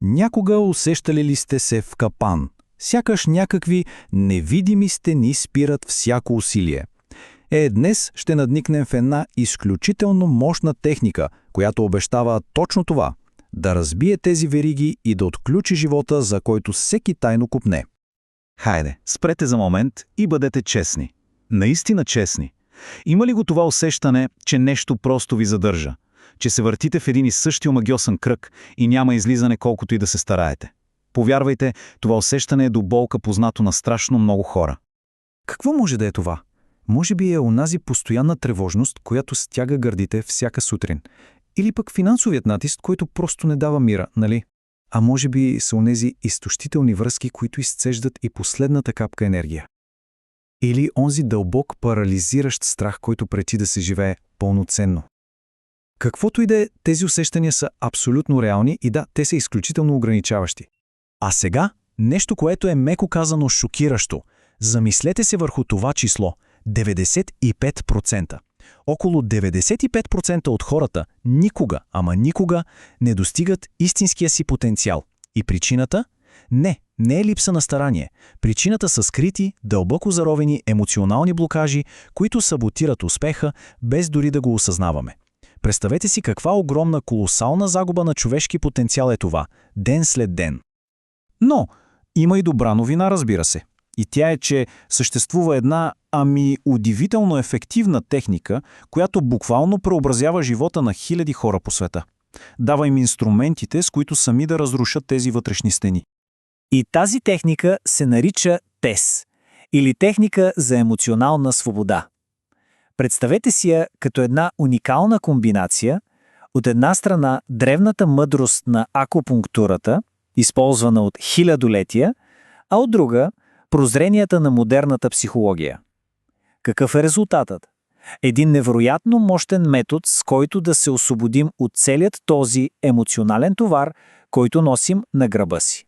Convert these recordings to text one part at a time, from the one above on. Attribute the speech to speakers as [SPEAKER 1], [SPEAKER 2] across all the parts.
[SPEAKER 1] Някога усещали ли сте се в капан? Сякаш някакви невидими стени спират всяко усилие. Днес ще надникнем в една изключително мощна техника, която обещава точно това – да разбие тези вериги и да отключи живота, за който всеки тайно копне.
[SPEAKER 2] Хайде, спрете за момент и бъдете честни. Наистина честни. Има ли го това усещане, че нещо просто ви задържа? Че се въртите в един и същи омагьосан кръг и няма излизане колкото и да се стараете? Повярвайте, това усещане е до болка познато на страшно много хора.
[SPEAKER 1] Какво може да е това? Може би е онази постоянна тревожност, която стяга гърдите всяка сутрин. Или пък финансовият натиск, който просто не дава мира, нали? А може би са онези изтощителни връзки, които изцеждат и последната капка енергия. Или онзи дълбок парализиращ страх, който пречи да се живее пълноценно. Каквото и да е, тези усещания са абсолютно реални и да, те са изключително ограничаващи. А сега нещо, което е меко казано шокиращо. Замислете се върху това число – 95%. Около 95% от хората никога, ама никога не достигат истинския си потенциал. И причината? Не е липса на старание. Причината са скрити, дълбоко заровени емоционални блокажи, които саботират успеха, без дори да го осъзнаваме. Представете си каква огромна, колосална загуба на човешки потенциал е това, ден след ден. Но има и добра новина, разбира се. И тя е, че съществува една, удивително ефективна техника, която буквално преобразява живота на хиляди хора по света. Дава им инструментите, с които сами да разрушат тези вътрешни стени.
[SPEAKER 3] И тази техника се нарича ТЕС, или техника за емоционална свобода. Представете си я като една уникална комбинация, от една страна древната мъдрост на акупунктурата, използвана от хилядолетия, а от друга – прозренията на модерната психология. Какъв е резултатът? Един невероятно мощен метод, с който да се освободим от целият този емоционален товар, който носим на гърба си.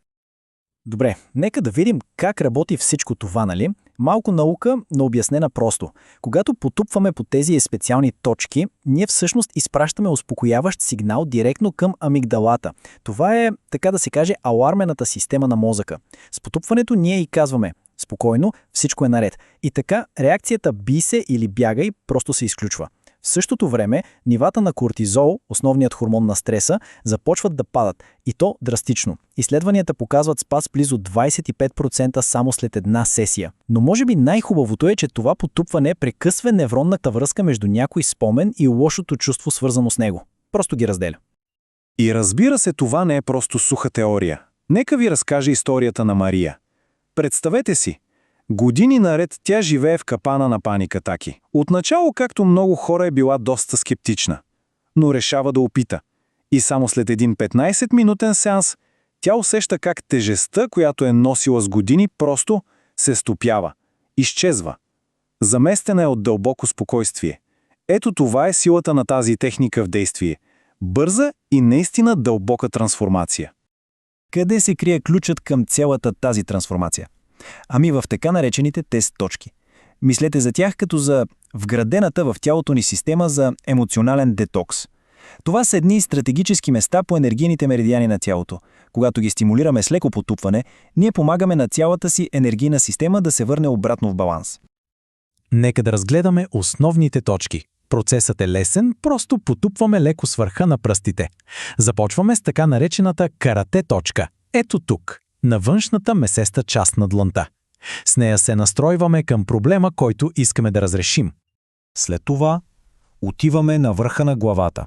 [SPEAKER 1] Добре, нека да видим как работи всичко това, нали? Малко наука, но обяснена просто. Когато потупваме по тези специални точки, ние всъщност изпращаме успокояващ сигнал директно към амигдалата. Това е, така да се каже, алармената система на мозъка. С потупването ние и казваме: спокойно, всичко е наред. И така реакцията бий се или бягай просто се изключва. В същото време нивата на кортизол, основният хормон на стреса, започват да падат, и то драстично. Изследванията показват спад близо 25% само след една сесия. Но може би най-хубавото е, че това потупване прекъсва невронната връзка между някой спомен и лошото чувство, свързано с него. Просто ги разделя.
[SPEAKER 2] И разбира се, това не е просто суха теория. Нека ви разкажа историята на Мария. Представете си, години наред тя живее в капана на паникатаки. Отначало, както много хора, е била доста скептична, но решава да опита. И само след един 15-минутен сеанс, тя усеща как тежестта, която е носила с години, просто се стопява, изчезва. Заместена е от дълбоко спокойствие. Ето това е силата на тази техника в действие. Бърза и наистина дълбока трансформация.
[SPEAKER 1] Къде се крие ключът към цялата тази трансформация? В така наречените тест точки. Мислете за тях като за вградената в тялото ни система за емоционален детокс. Това са едни стратегически места по енергийните меридиани на тялото. Когато ги стимулираме с леко потупване, ние помагаме на цялата си енергийна система да се върне обратно в баланс. Нека да разгледаме основните точки. Процесът е лесен, просто потупваме леко с върха на пръстите. Започваме с така наречената карате точка. Ето тук, на външната месеста част на длънта. С нея се настройваме към проблема, който искаме да разрешим. След това отиваме на върха на главата.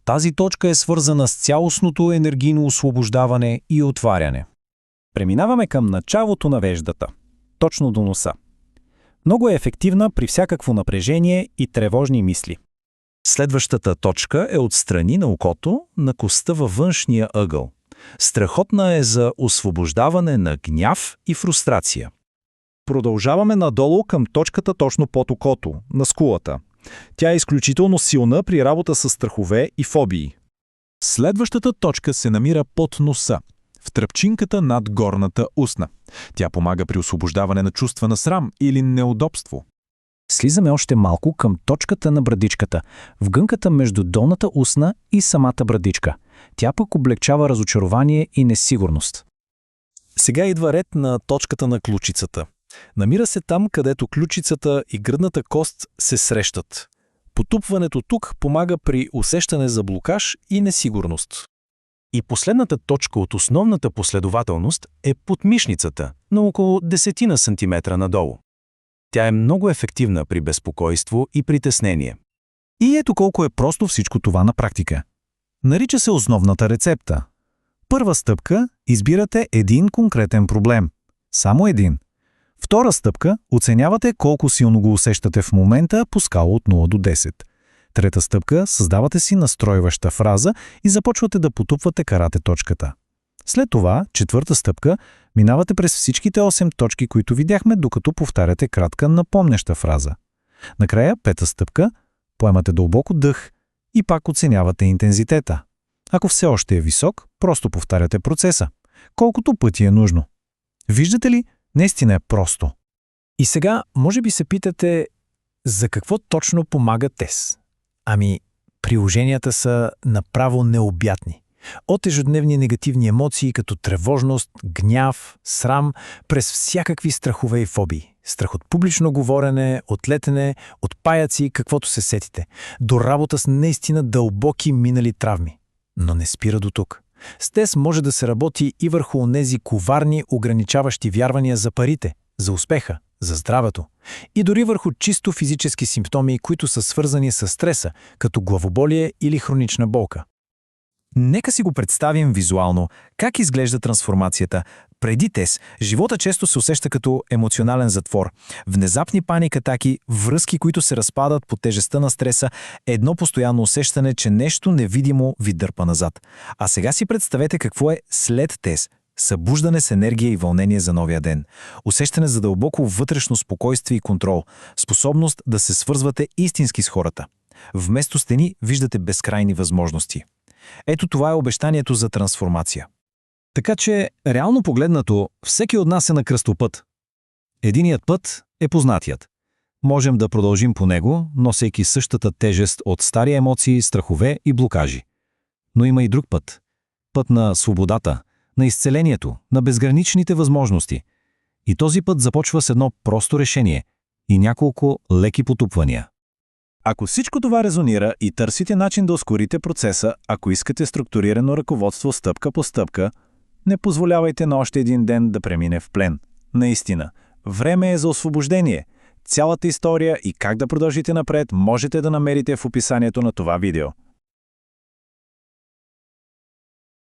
[SPEAKER 1] Тази точка е свързана с цялостното енергийно освобождаване и отваряне. Преминаваме към началото на веждата, точно до носа. Много е ефективна при всякакво напрежение и тревожни мисли. Следващата точка е отстрани на окото, на костта във външния ъгъл. Страхотна е за освобождаване на гняв и фрустрация. Продължаваме надолу към точката точно под окото, на скулата. Тя е изключително силна при работа с страхове и фобии. Следващата точка се намира под носа, в тръпчинката над горната устна. Тя помага при освобождаване на чувства на срам или неудобство. Слизаме още малко към точката на брадичката, в гънката между долната устна и самата брадичка.
[SPEAKER 3] Тя пък облегчава разочарование и несигурност.
[SPEAKER 2] Сега идва ред на точката на ключицата. Намира се там, където ключицата и гръдната кост се срещат. Потупването тук помага при усещане за блокаж и несигурност. И последната точка от основната последователност е подмишницата, на около 10 сантиметра надолу. Тя е много ефективна при безпокойство и притеснение.
[SPEAKER 1] И ето колко е просто всичко това на практика. Нарича се основната рецепта. Първа стъпка – избирате един конкретен проблем. Само един. Втора стъпка – оценявате колко силно го усещате в момента по скала от 0 до 10. Трета стъпка – създавате си настройваща фраза и започвате да потупвате карате точката. След това, четвърта стъпка – минавате през всичките 8 точки, които видяхме, докато повтаряте кратка напомняща фраза. Накрая, пета стъпка – поемате дълбоко дъх и пак оценявате интензитета. Ако все още е висок, просто повтаряте процеса, колкото пъти е нужно. Виждате ли? Наистина е просто.
[SPEAKER 3] И сега, може би се питате, за какво точно помага ТЕС? Ами, приложенията са направо необятни. От ежедневни негативни емоции, като тревожност, гняв, срам, през всякакви страхове и фобии. Страх от публично говорене, от летене, от паяци, каквото се сетите. До работа с наистина дълбоки минали травми. Но не спира до тук. С ТЕС може да се работи и върху онези коварни, ограничаващи вярвания за парите, за успеха, за здравето. И дори върху чисто физически симптоми, които са свързани с стреса, като главоболие или хронична болка.
[SPEAKER 1] Нека си го представим визуално. Как изглежда трансформацията? Преди ТЕС, живота често се усеща като емоционален затвор. Внезапни паникатаки, връзки, които се разпадат под тежестта на стреса, едно постоянно усещане, че нещо невидимо ви дърпа назад. А сега си представете какво е след ТЕС. Събуждане с енергия и вълнение за новия ден. Усещане за дълбоко вътрешно спокойствие и контрол. Способност да се свързвате истински с хората. Вместо стени виждате безкрайни възможности. Ето това е обещанието за трансформация. Така че, реално погледнато, всеки от нас е на кръстопът. Единият път е познатият. Можем да продължим по него, носейки същата тежест от стари емоции, страхове и блокажи. Но има и друг път. Път на свободата, на изцелението, на безграничните възможности. И този път започва с едно просто решение и няколко леки потупвания. Ако всичко това резонира и търсите начин да ускорите процеса, ако искате структурирано ръководство стъпка по стъпка, не позволявайте на още един ден да премине в плен. Наистина, време е за освобождение. Цялата история и как да продължите напред можете да намерите в описанието на това видео.